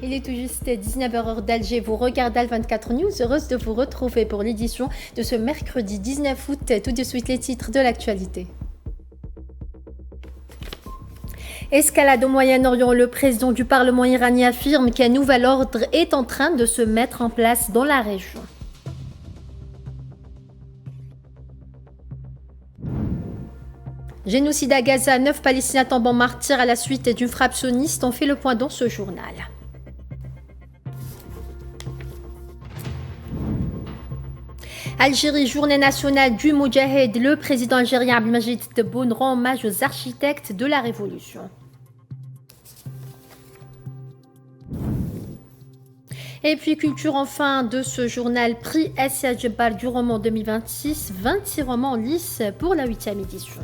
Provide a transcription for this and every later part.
Il est tout juste 19h d'Alger, vous regardez Al 24 News, heureuse de vous retrouver pour l'édition de ce mercredi 19 août. Tout de suite les titres de l'actualité. Escalade au Moyen-Orient, le président du Parlement iranien affirme qu'un nouvel ordre est en train de se mettre en place dans la région. Génocide à Gaza, 9 Palestiniens tombant martyrs à la suite d'une frappe sioniste. On fait le point dans ce journal. Algérie, journée nationale du Moudjahed. Le président algérien Abdelmadjid Tebboune rend hommage aux architectes de la Révolution. Et puis culture enfin de ce journal, prix Assia Djebbar du roman 2026, 26 romans en lice pour la 8e édition.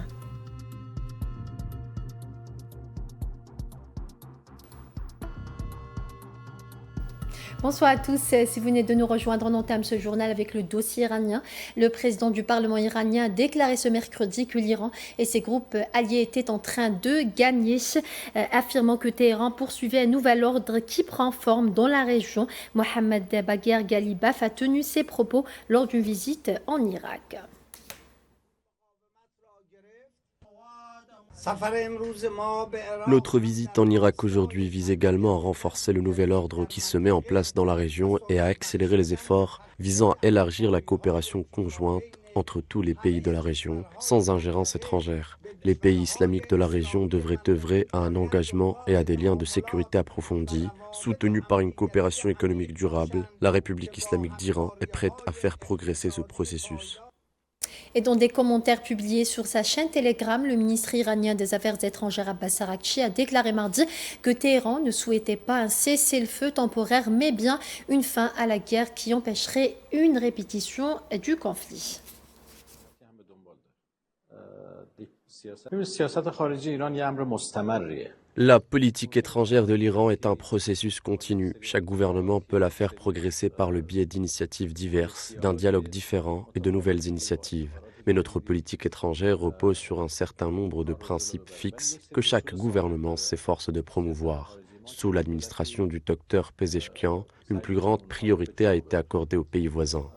Bonsoir à tous, si vous venez de nous rejoindre, on entame ce journal avec le dossier iranien. Le président du Parlement iranien a déclaré ce mercredi que l'Iran et ses groupes alliés étaient en train de gagner, affirmant que Téhéran poursuivait un nouvel ordre qui prend forme dans la région. Mohammad Bagher Ghalibaf a tenu ses propos lors d'une visite en Irak. Notre visite en Irak aujourd'hui vise également à renforcer le nouvel ordre qui se met en place dans la région et à accélérer les efforts visant à élargir la coopération conjointe entre tous les pays de la région, sans ingérence étrangère. Les pays islamiques de la région devraient œuvrer à un engagement et à des liens de sécurité approfondis, soutenus par une coopération économique durable. La République islamique d'Iran est prête à faire progresser ce processus. Et dans des commentaires publiés sur sa chaîne Telegram, le ministre iranien des Affaires étrangères Abbas Araghchi a déclaré mardi que Téhéran ne souhaitait pas un cessez-le-feu temporaire, mais bien une fin à la guerre qui empêcherait une répétition du conflit. La politique étrangère de l'Iran est un processus continu. Chaque gouvernement peut la faire progresser par le biais d'initiatives diverses, d'un dialogue différent et de nouvelles initiatives. Mais notre politique étrangère repose sur un certain nombre de principes fixes que chaque gouvernement s'efforce de promouvoir. Sous l'administration du docteur Pezeshkian, une plus grande priorité a été accordée aux pays voisins.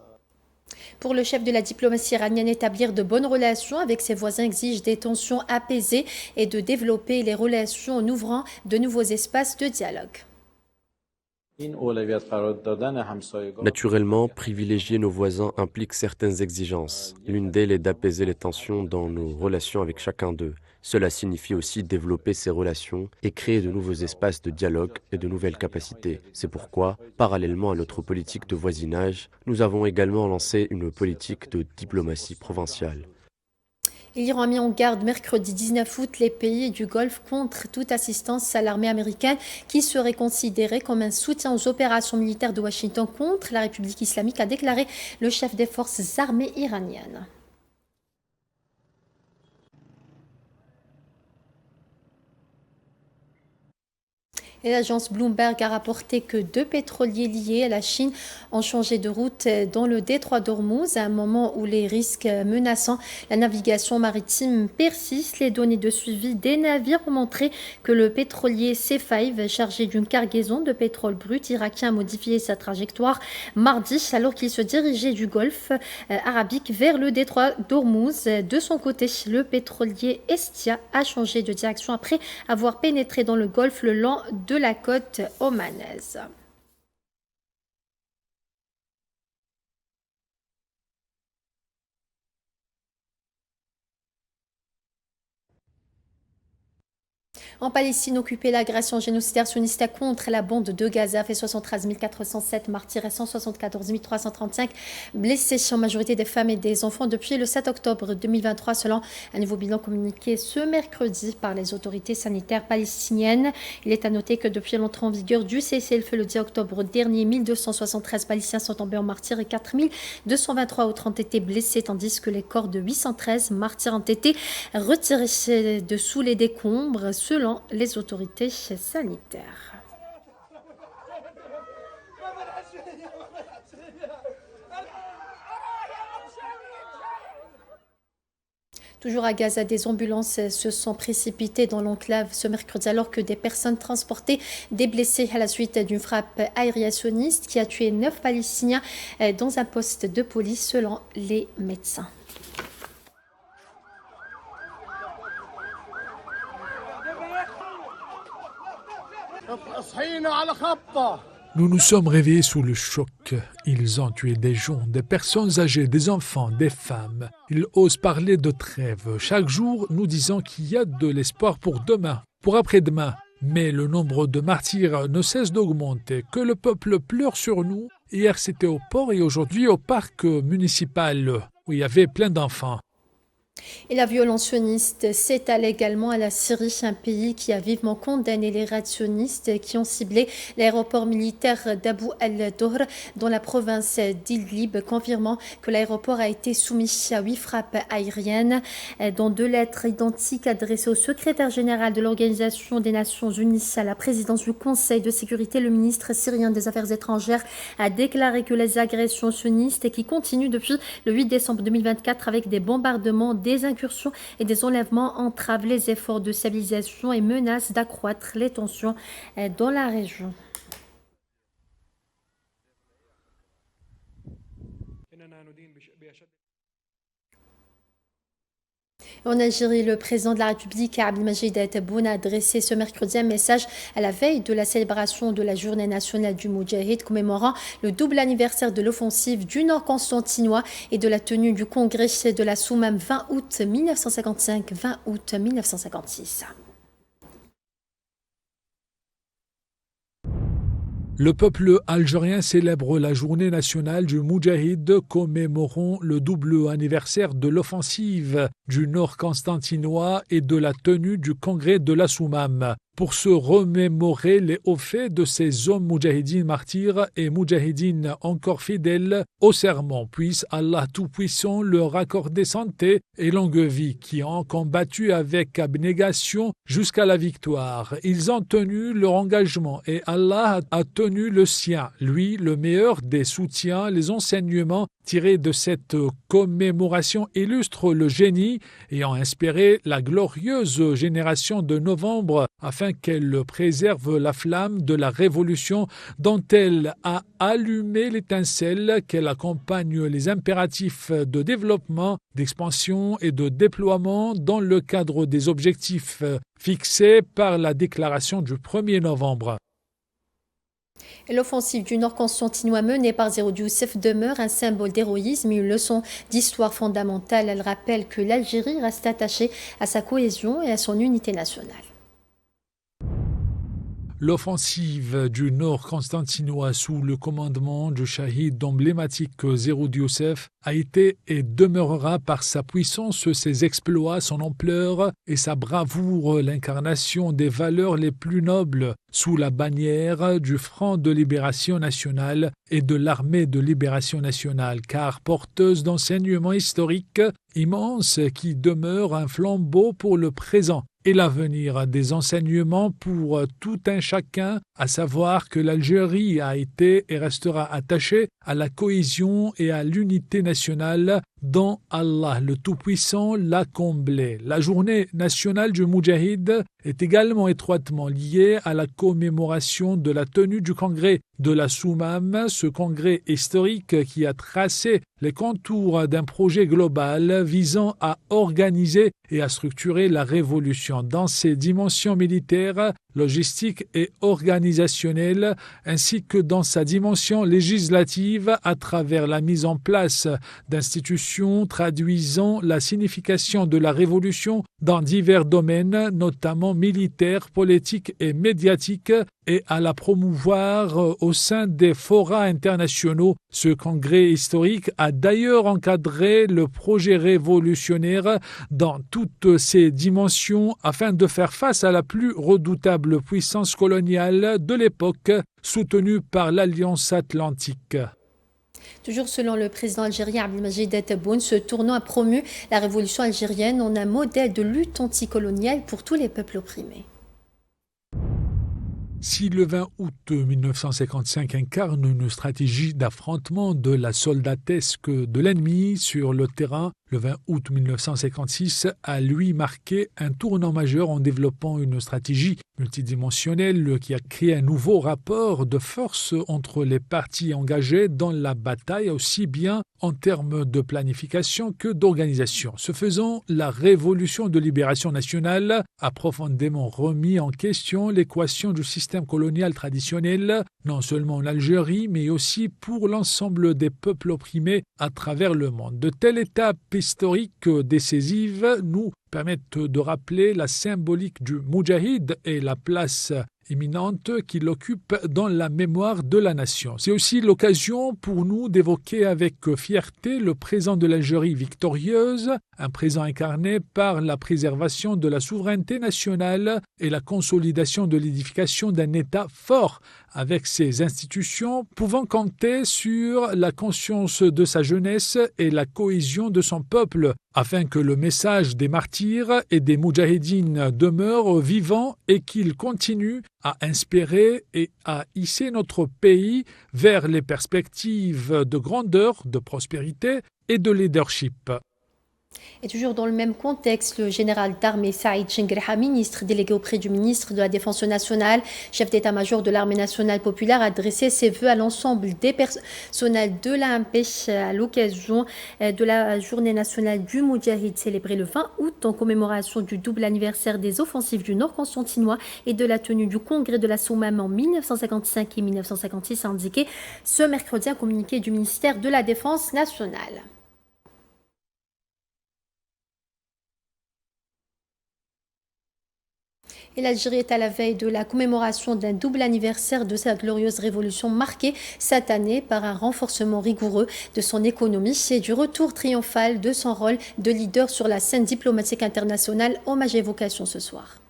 Pour le chef de la diplomatie iranienne, établir de bonnes relations avec ses voisins exige des tensions apaisées et de développer les relations en ouvrant de nouveaux espaces de dialogue. Naturellement, privilégier nos voisins implique certaines exigences. L'une d'elles est d'apaiser les tensions dans nos relations avec chacun d'eux. Cela signifie aussi développer ces relations et créer de nouveaux espaces de dialogue et de nouvelles capacités. C'est pourquoi, parallèlement à notre politique de voisinage, nous avons également lancé une politique de diplomatie provinciale. L'Iran a mis en garde mercredi 19 août les pays du Golfe contre toute assistance à l'armée américaine qui serait considérée comme un soutien aux opérations militaires de Washington contre la République islamique, a déclaré le chef des forces armées iraniennes. Et l'agence Bloomberg a rapporté que 2 pétroliers liés à la Chine ont changé de route dans le détroit d'Ormuz à un moment où les risques menaçant la navigation maritime persistent. Les données de suivi des navires ont montré que le pétrolier C5, chargé d'une cargaison de pétrole brut irakien, a modifié sa trajectoire mardi alors qu'il se dirigeait du golfe arabique vers le détroit d'Ormuz. De son côté, le pétrolier Estia a changé de direction après avoir pénétré dans le golfe le long de la côte omanaise. En Palestine occupée, l'agression génocidaire sioniste contre la bande de Gaza fait 73 407 martyrs et 174 335 blessés, en majorité des femmes et des enfants depuis le 7 octobre 2023, selon un nouveau bilan communiqué ce mercredi par les autorités sanitaires palestiniennes. Il est à noter que depuis l'entrée en vigueur du cessez-le-feu le 10 octobre dernier, 1273 Palestiniens sont tombés en martyrs et 4223 autres ont été blessés, tandis que les corps de 813 martyrs ont été retirés de sous les décombres, selon les autorités sanitaires. Toujours à Gaza, des ambulances se sont précipitées dans l'enclave ce mercredi alors que des personnes transportaient des blessés à la suite d'une frappe aériationniste qui a tué 9 Palestiniens dans un poste de police selon les médecins. Nous nous sommes réveillés sous le choc. Ils ont tué des gens, des personnes âgées, des enfants, des femmes. Ils osent parler de trêve. Chaque jour, nous disons qu'il y a de l'espoir pour demain, pour après-demain. Mais le nombre de martyrs ne cesse d'augmenter. Que le peuple pleure sur nous. Hier, c'était au port et aujourd'hui au parc municipal où il y avait plein d'enfants. Et la violence sioniste s'étale également à la Syrie, un pays qui a vivement condamné les raids sionistes qui ont ciblé l'aéroport militaire d'Abu al-Dohr dans la province d'Idlib, confirmant que l'aéroport a été soumis à 8 frappes aériennes. Dans 2 lettres identiques adressées au secrétaire général de l'Organisation des Nations Unies à la présidence du Conseil de sécurité, le ministre syrien des Affaires étrangères a déclaré que les agressions sionistes qui continuent depuis le 8 décembre 2024 avec des bombardements, des incursions et des enlèvements entravent les efforts de stabilisation et menacent d'accroître les tensions dans la région. En Algérie, le président de la République, Abdelmadjid Tebboune, a adressé ce mercredi un message à la veille de la célébration de la Journée nationale du Moudjahid, commémorant le double anniversaire de l'offensive du Nord constantinois et de la tenue du congrès de la Soumam 20 août 1955, 20 août 1956. Le peuple algérien célèbre la journée nationale du Moudjahid commémorant le double anniversaire de l'offensive du Nord constantinois et de la tenue du congrès de la Soumam. Pour se remémorer les hauts faits de ces hommes moudjahidines martyrs et moudjahidines encore fidèles au serment, puisse Allah Tout-Puissant leur accorder santé et longue vie, qui ont combattu avec abnégation jusqu'à la victoire. Ils ont tenu leur engagement et Allah a tenu le sien. Lui, le meilleur des soutiens, les enseignements tirés de cette commémoration illustrent le génie ayant inspiré la glorieuse génération de novembre afin qu'elle préserve la flamme de la révolution dont elle a allumé l'étincelle, qu'elle accompagne les impératifs de développement, d'expansion et de déploiement dans le cadre des objectifs fixés par la déclaration du 1er novembre. L'offensive du Nord constantinois menée par Zéro Youssef demeure un symbole d'héroïsme et une leçon d'histoire fondamentale. Elle rappelle que l'Algérie reste attachée à sa cohésion et à son unité nationale. L'offensive du Nord constantinois sous le commandement du shahid emblématique Zéro Youssef a été et demeurera par sa puissance, ses exploits, son ampleur et sa bravoure l'incarnation des valeurs les plus nobles sous la bannière du Front de libération nationale et de l'Armée de libération nationale, car porteuse d'enseignements historiques immenses qui demeurent un flambeau pour le présent et l'avenir, des enseignements pour tout un chacun, à savoir que l'Algérie a été et restera attachée à la cohésion et à l'unité nationale dont Allah le Tout-Puissant l'a comblée. La journée nationale du Moudjahid est également étroitement liée à la commémoration de la tenue du congrès de la Soumam, ce congrès historique qui a tracé les contours d'un projet global visant à organiser et à structurer la révolution dans ses dimensions militaires, logistiques et organisationnelles, ainsi que dans sa dimension législative à travers la mise en place d'institutions traduisant la signification de la révolution dans divers domaines, notamment militaires, politiques et médiatiques, et à la promouvoir au sein des forats internationaux. Ce congrès historique a d'ailleurs encadré le projet révolutionnaire dans toutes ses dimensions afin de faire face à la plus redoutable puissance coloniale de l'époque, soutenue par l'Alliance Atlantique. Toujours selon le président algérien Abdelmadjid Tebboune, ce tournant a promu la révolution algérienne en un modèle de lutte anticoloniale pour tous les peuples opprimés. Si le 20 août 1955 incarne une stratégie d'affrontement de la soldatesque de l'ennemi sur le terrain, Le 20 août 1956 a lui marqué un tournant majeur en développant une stratégie multidimensionnelle qui a créé un nouveau rapport de force entre les parties engagées dans la bataille, aussi bien en termes de planification que d'organisation. Ce faisant, la révolution de libération nationale a profondément remis en question l'équation du système colonial traditionnel, non seulement en Algérie, mais aussi pour l'ensemble des peuples opprimés à travers le monde. De telles étapes historiques décisives nous permettent de rappeler la symbolique du Moudjahid et la place éminente qu'il occupe dans la mémoire de la nation. C'est aussi l'occasion pour nous d'évoquer avec fierté le présent de l'Algérie victorieuse, un présent incarné par la préservation de la souveraineté nationale et la consolidation de l'édification d'un État fort avec ses institutions pouvant compter sur la conscience de sa jeunesse et la cohésion de son peuple, afin que le message des martyrs et des moudjahidines demeure vivant et qu'il continue à inspirer et à hisser notre pays vers les perspectives de grandeur, de prospérité et de leadership. Et toujours dans le même contexte, le général d'armée Saïd Chenguerha, ministre délégué auprès du ministre de la Défense nationale, chef d'état-major de l'armée nationale populaire, a adressé ses vœux à l'ensemble des personnels de l'AMP à l'occasion de la journée nationale du Moudjahid célébrée le 20 août en commémoration du double anniversaire des offensives du Nord constantinois et de la tenue du congrès de la Soumam en 1955 et 1956, a indiqué ce mercredi un communiqué du ministère de la Défense nationale. Et l'Algérie est à la veille de la commémoration d'un double anniversaire de sa glorieuse révolution marquée cette année par un renforcement rigoureux de son économie et du retour triomphal de son rôle de leader sur la scène diplomatique internationale. Hommage et évocation ce soir.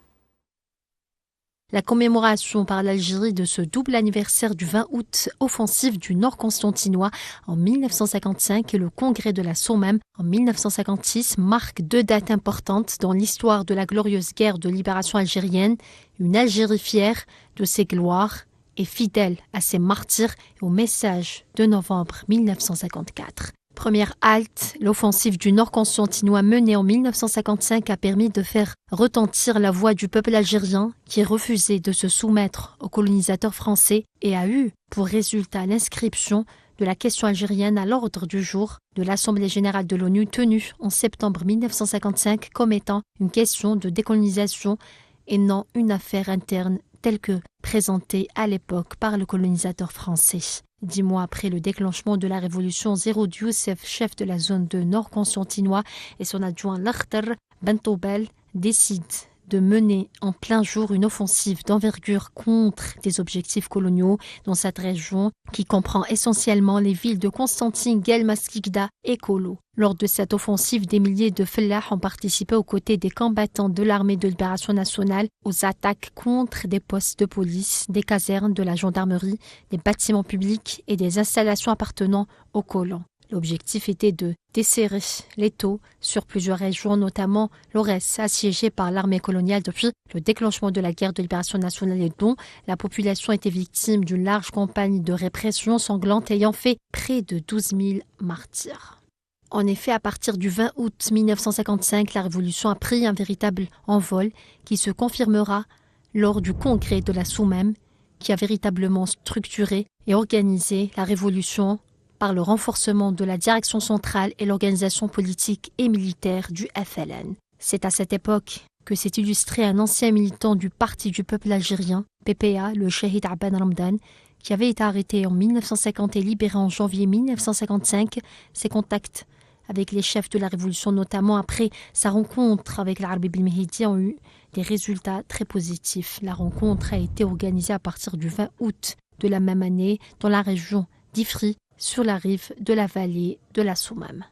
La commémoration par l'Algérie de ce double anniversaire du 20 août, offensive du Nord constantinois en 1955 et le congrès de la Soumam en 1956 marquent deux dates importantes dans l'histoire de la glorieuse guerre de libération algérienne, une Algérie fière de ses gloires et fidèle à ses martyrs et au message de novembre 1954. Première halte, l'offensive du Nord constantinois menée en 1955 a permis de faire retentir la voix du peuple algérien qui refusait de se soumettre aux colonisateurs français et a eu pour résultat l'inscription de la question algérienne à l'ordre du jour de l'Assemblée générale de l'ONU tenue en septembre 1955 comme étant une question de décolonisation et non une affaire interne telle que présentée à l'époque par le colonisateur français. 10 mois après le déclenchement de la révolution, Zeroud Youssef, chef de la zone de Nord constantinois, et son adjoint Lakhtar Bentoubel décident de mener en plein jour une offensive d'envergure contre des objectifs coloniaux dans cette région qui comprend essentiellement les villes de Constantine, Guelmaskikda et Kolo. Lors de cette offensive, des milliers de fellahs ont participé aux côtés des combattants de l'armée de libération nationale aux attaques contre des postes de police, des casernes de la gendarmerie, des bâtiments publics et des installations appartenant aux colons. L'objectif était de desserrer l'étau sur plusieurs régions, notamment l'Aurès, assiégée par l'armée coloniale depuis le déclenchement de la guerre de libération nationale et dont la population était victime d'une large campagne de répression sanglante ayant fait près de 12 000 martyrs. En effet, à partir du 20 août 1955, la révolution a pris un véritable envol qui se confirmera lors du congrès de la Soumam, qui a véritablement structuré et organisé la révolution par le renforcement de la direction centrale et l'organisation politique et militaire du FLN. C'est à cette époque que s'est illustré un ancien militant du Parti du peuple algérien, PPA, le Shahid Aban Ramdan, qui avait été arrêté en 1950 et libéré en janvier 1955. Ses contacts avec les chefs de la révolution, notamment après sa rencontre avec l'Arbi Bilmehidi, ont eu des résultats très positifs. La rencontre a été organisée à partir du 20 août de la même année dans la région d'Ifri, sur la rive de la vallée de la Soumam.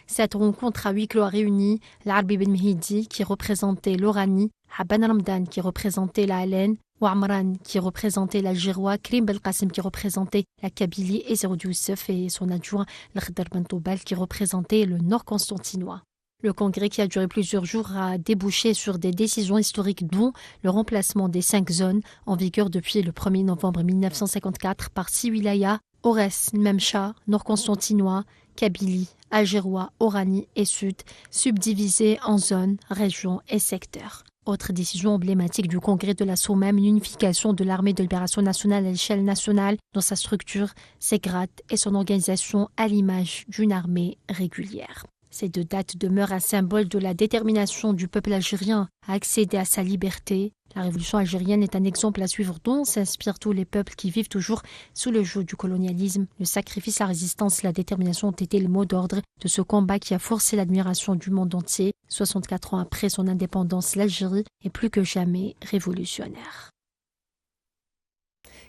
Cette rencontre à huis clos a réuni l'Arbi Bilmehidi qui représentait l'Orani, Aban Ramdan qui représentait la Hélène, Ouamran qui représentait l'Algérois, Krim Belkacem qui représentait la Kabylie et Zeroud Youssef et son adjoint Lakhtar Bentoubel qui représentait le Nord constantinois. Le congrès qui a duré plusieurs jours a débouché sur des décisions historiques dont le remplacement des 5 zones en vigueur depuis le 1er novembre 1954 par 6 wilayas, Aurès, Memcha, Nord constantinois, Kabylie, Algérois, Oranie et Sud, subdivisés en zones, régions et secteurs. Autre décision emblématique du Congrès de la Somme, une unification de l'armée de libération nationale à l'échelle nationale dans sa structure, ses grades et son organisation à l'image d'une armée régulière. Ces deux dates demeurent un symbole de la détermination du peuple algérien à accéder à sa liberté. La révolution algérienne est un exemple à suivre dont s'inspirent tous les peuples qui vivent toujours sous le joug du colonialisme. Le sacrifice, la résistance, la détermination ont été le mot d'ordre de ce combat qui a forcé l'admiration du monde entier. 64 ans après son indépendance, l'Algérie est plus que jamais révolutionnaire.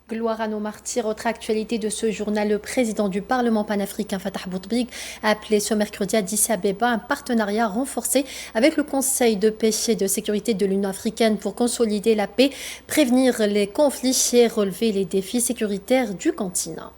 Gloire à nos martyrs. Autre actualité de ce journal, le président du Parlement panafricain Fatah Bouteflika a appelé ce mercredi à Addis Abeba un partenariat renforcé avec le Conseil de paix et de sécurité de l'Union africaine pour consolider la paix, prévenir les conflits et relever les défis sécuritaires du continent.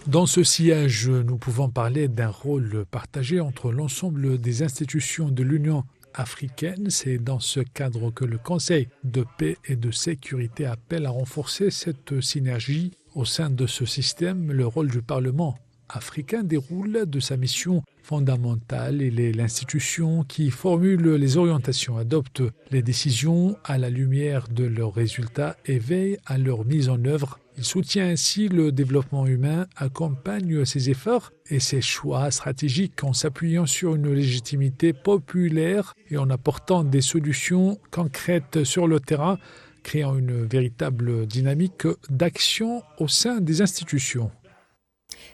Dans ce sillage, nous pouvons parler d'un rôle partagé entre l'ensemble des institutions de l'Union africaine. C'est dans ce cadre que le Conseil de paix et de sécurité appelle à renforcer cette synergie. Au sein de ce système, le rôle du Parlement africain déroule de sa mission fondamentale. Il est l'institution qui formule les orientations, adopte les décisions à la lumière de leurs résultats et veille à leur mise en œuvre. Il soutient ainsi le développement humain, accompagne ses efforts et ses choix stratégiques en s'appuyant sur une légitimité populaire et en apportant des solutions concrètes sur le terrain, créant une véritable dynamique d'action au sein des institutions.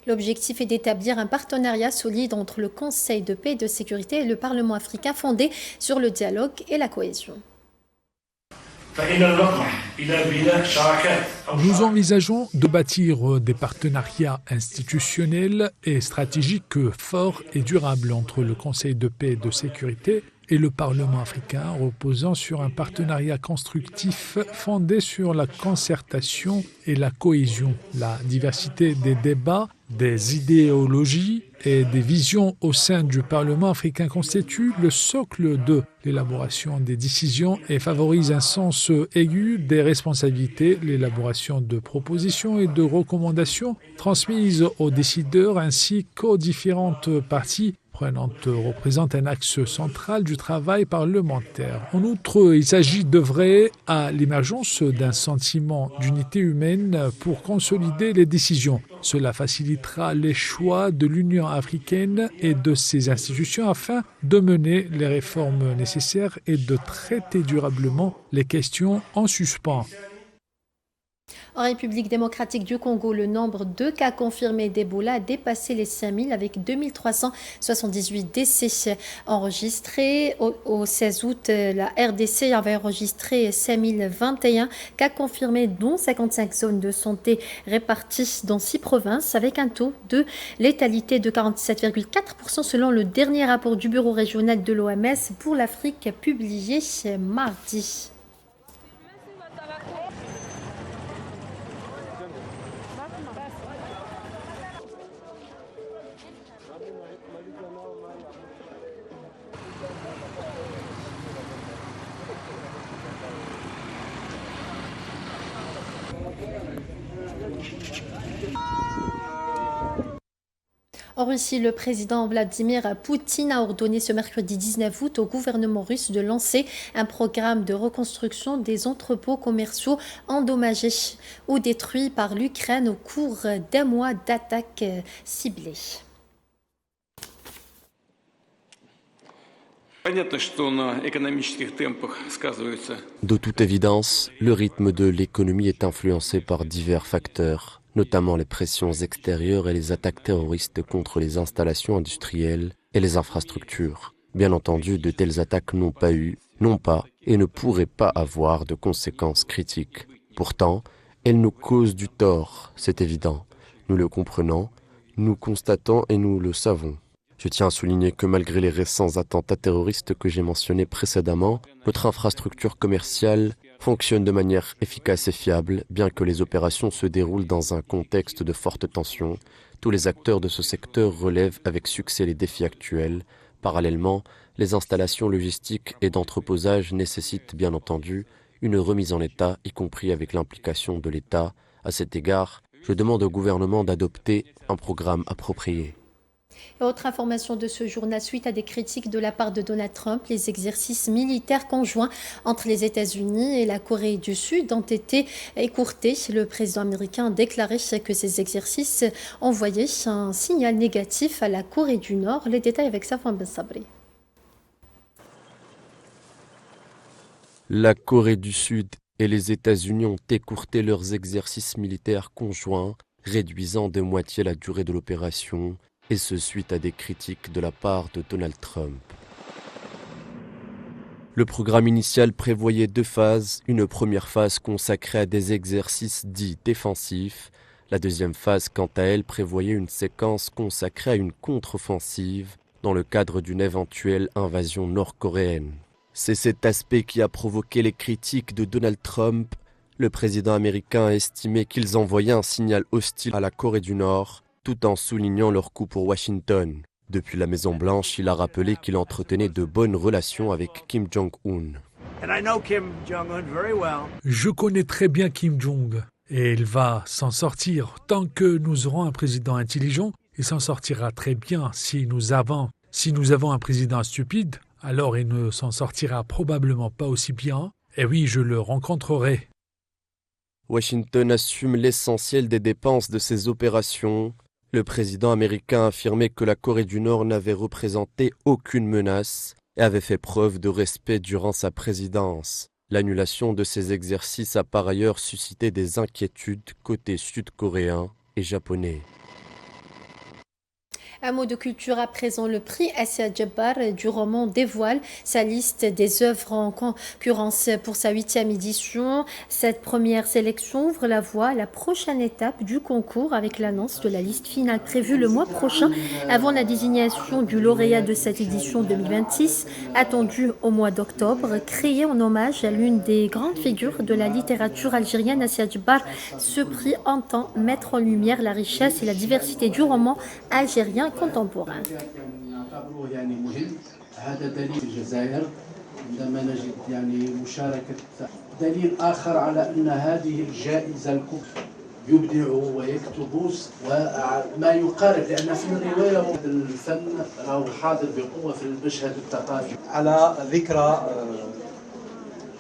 L'objectif est d'établir un partenariat solide entre le Conseil de paix et de sécurité et le Parlement africain fondé sur le dialogue et la cohésion. Nous envisageons de bâtir des partenariats institutionnels et stratégiques forts et durables entre le Conseil de paix et de sécurité et le Parlement africain, reposant sur un partenariat constructif fondé sur la concertation et la cohésion. La diversité des débats, des idéologies et des visions au sein du Parlement africain constitue le socle de l'élaboration des décisions et favorise un sens aigu des responsabilités, l'élaboration de propositions et de recommandations transmises aux décideurs ainsi qu'aux différentes parties prenante représente un axe central du travail parlementaire. En outre, il s'agit d'œuvrer à l'émergence d'un sentiment d'unité humaine pour consolider les décisions. Cela facilitera les choix de l'Union africaine et de ses institutions afin de mener les réformes nécessaires et de traiter durablement les questions en suspens. En République démocratique du Congo, le nombre de cas confirmés d'Ebola a dépassé les 5000 avec 2378 décès enregistrés. Au 16 août, la RDC avait enregistré 5021 cas confirmés, dont 55 zones de santé réparties dans 6 provinces, avec un taux de létalité de 47,4% selon le dernier rapport du Bureau régional de l'OMS pour l'Afrique publié mardi. En Russie, le président Vladimir Poutine a ordonné ce mercredi 19 août au gouvernement russe de lancer un programme de reconstruction des entrepôts commerciaux endommagés ou détruits par l'Ukraine au cours d'un mois d'attaques ciblées. De toute évidence, le rythme de l'économie est influencé par divers facteurs, notamment les pressions extérieures et les attaques terroristes contre les installations industrielles et les infrastructures. Bien entendu, de telles attaques n'ont pas et ne pourraient pas avoir de conséquences critiques. Pourtant, elles nous causent du tort, c'est évident. Nous le comprenons, nous constatons et nous le savons. Je tiens à souligner que malgré les récents attentats terroristes que j'ai mentionnés précédemment, notre infrastructure commerciale fonctionne de manière efficace et fiable, bien que les opérations se déroulent dans un contexte de forte tension. Tous les acteurs de ce secteur relèvent avec succès les défis actuels. Parallèlement, les installations logistiques et d'entreposage nécessitent bien entendu une remise en état, y compris avec l'implication de l'État. À cet égard, je demande au gouvernement d'adopter un programme approprié. Et autre information de ce journal, suite à des critiques de la part de Donald Trump, les exercices militaires conjoints entre les États-Unis et la Corée du Sud ont été écourtés. Le président américain a déclaré que ces exercices envoyaient un signal négatif à la Corée du Nord. Les détails avec Safwan Ben Sabri. La Corée du Sud et les États-Unis ont écourté leurs exercices militaires conjoints, réduisant de moitié la durée de l'opération, et ce suite à des critiques de la part de Donald Trump. Le programme initial prévoyait 2 phases, une première phase consacrée à des exercices dits défensifs, la deuxième phase quant à elle prévoyait une séquence consacrée à une contre-offensive dans le cadre d'une éventuelle invasion nord-coréenne. C'est cet aspect qui a provoqué les critiques de Donald Trump. Le président américain a estimé qu'ils envoyaient un signal hostile à la Corée du Nord, tout en soulignant leur coup pour Washington. Depuis la Maison-Blanche, il a rappelé qu'il entretenait de bonnes relations avec Kim Jong-un. Je connais très bien Kim Jong et il va s'en sortir. Tant que nous aurons un président intelligent, il s'en sortira très bien. Si nous avons un président stupide, alors il ne s'en sortira probablement pas aussi bien. Et oui, je le rencontrerai. Washington assume l'essentiel des dépenses de ces opérations. Le président américain a affirmé que la Corée du Nord n'avait représenté aucune menace et avait fait preuve de respect durant sa présidence. L'annulation de ces exercices a par ailleurs suscité des inquiétudes côté sud-coréen et japonais. Un mot de culture à présent, le prix Assia Djabbar du roman dévoile sa liste des œuvres en concurrence pour sa 8e édition. Cette première sélection ouvre la voie à la prochaine étape du concours avec l'annonce de la liste finale prévue le mois prochain avant la désignation du lauréat de cette édition 2026, attendue au mois d'octobre, créée en hommage à l'une des grandes figures de la littérature algérienne, Assia Djabbar. Ce prix entend mettre en lumière la richesse et la diversité du roman algérien contemporain. هذا دليل الجزائر عندما نجد مشاركة دليل آخر على أن هذه الجائزة الكبرى يبدع ويكتب وما يقارب لأن في الرواية الفن راهو حاضر بقوة في المشهد الثقافي. على ذكرى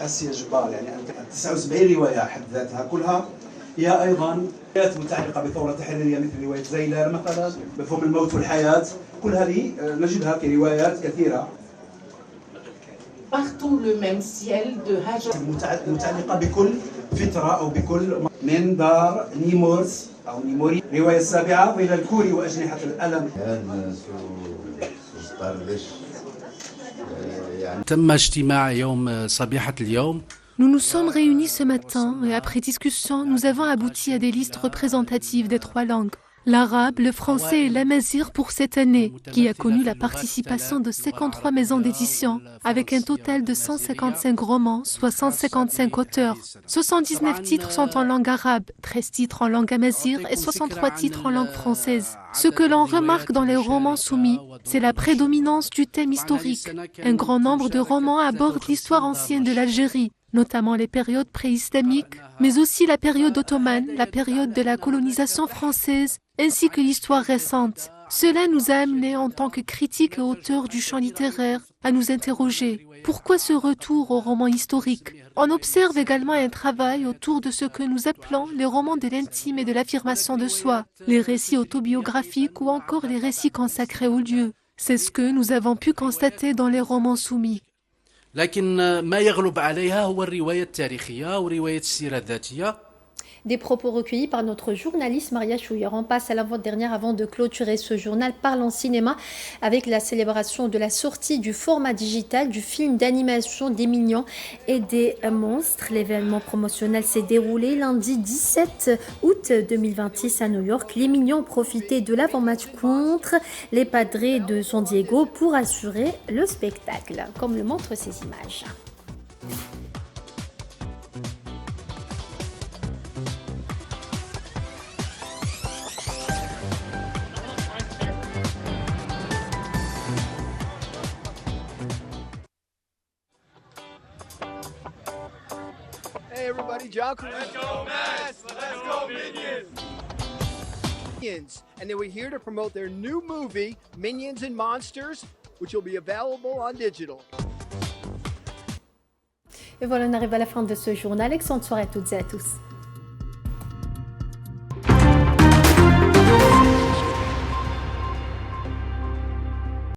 آسيا جبار يعني 79 رواية حد ذاتها كلها هي أيضا روايات متعلقة بثورة تحريرية مثل رواية زيلان مثلا مفهوم الموت والحياة كل هذه نجدها كروايات كثيرة. Partout le même ciel de Hajar متعلقة بكل فترة أو بكل من دار نيمورز أو نيموري رواية السابعة وإلى الكوري وأجنحة الألم. تم اجتماع يوم صبيحة اليوم. Nous nous sommes réunis ce matin et après discussion, nous avons abouti à des listes représentatives des 3 langues, l'arabe, le français et l'amazigh pour cette année, qui a connu la participation de 53 maisons d'édition, avec un total de 155 romans, soit 155 auteurs. 79 titres sont en langue arabe, 13 titres en langue amazigh et 63 titres en langue française. Ce que l'on remarque dans les romans soumis, c'est la prédominance du thème historique. Un grand nombre de romans abordent l'histoire ancienne de l'Algérie, notamment les périodes pré-islamiques, mais aussi la période ottomane, la période de la colonisation française, ainsi que l'histoire récente. Cela nous a amenés en tant que critiques et auteurs du champ littéraire à nous interroger. Pourquoi ce retour aux romans historiques? On observe également un travail autour de ce que nous appelons les romans de l'intime et de l'affirmation de soi, les récits autobiographiques ou encore les récits consacrés aux lieux. C'est ce que nous avons pu constater dans les romans soumis. لكن ما يغلب عليها هو الرواية التاريخية ورواية السيرة الذاتية. Des propos recueillis par notre journaliste Maria Chouillard. On passe à l'avant-dernière avant de clôturer ce journal. Parlons cinéma avec la célébration de la sortie du format digital du film d'animation des Mignons et des Monstres. L'événement promotionnel s'est déroulé lundi 17 août 2026 à New York. Les Mignons ont profité de l'avant-match contre les Padres de San Diego pour assurer le spectacle, comme le montrent ces images. everybody, John. Let's go, Max! Let's go, Minions! And they were here to promote their new movie, Minions and Monsters, which will be available on digital. Et voilà, on arrive à la fin de ce journal. Excellente soirée à toutes et à tous.